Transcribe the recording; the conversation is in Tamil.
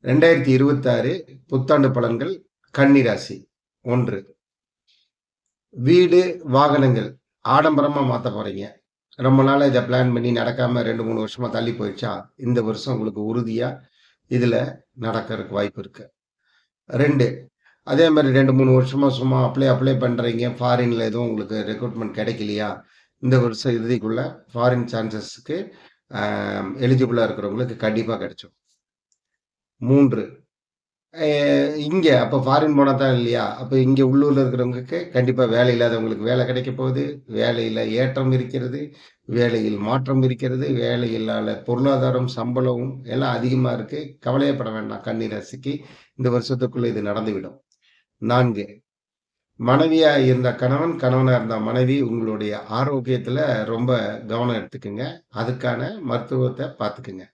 2026 புத்தாண்டு பலன்கள் கன்னி ராசி. 1. வீடு, வாகனங்கள் ஆடம்பரமா மாத்தப் போறீங்க. ரொம்ப நாளா இத பிளான் பண்ணி நடக்காம 2, 3 வருஷமா தள்ளி போயிடுச்சா? இந்த வருஷம் உங்களுக்கு உறுதியா இதுல நடக்கறதுக்கு வாய்ப்பு இருக்கு. 2. அதே மாரி 2, 3 வருஷமா சும்மா அப்ளை பண்றீங்க. ஃபாரின்ல எதுவும் உங்களுக்கு ரெக்ரூட்மெண்ட் கிடைக்கலையா? இந்த வருஷம் இறுதிக்குள்ள ஃபாரின் சான்ஸஸ்க்கு எலிஜிபிளா இருக்கிறவங்களுக்கு கண்டிப்பா கிடைச்சிரும். 3. அ இங்க அப்ப ஃபாரின் போனா தான் இல்லையா? அப்ப இங்க உள்ளூர்ல இருக்கிறவங்களுக்கு கண்டிப்பா வேலை இல்லாதவங்களுக்கு வேலை கிடைக்கப் போகுது. வேலையில ஏற்றம் இருக்கிறது. வேலையில் மாற்றம் இருக்கிறது. வேலையிலான பொருளாதாரம், சம்பளம் எல்லாம் அதிகமா இருக்கு. கவலையே பட வேண்டாம் கன்னி ராசிக்கு. இந்த வருஷத்துக்குள்ள இது நடந்துவிடும். 4. மனைவியா இருந்த கணவன், கணவனா இருந்தா மனைவி உங்களுடைய ஆரோக்கியத்துல ரொம்ப கவனம் எடுத்துக்குங்க. அதுக்கான மருத்துவத்த பார்த்துக்குங்க.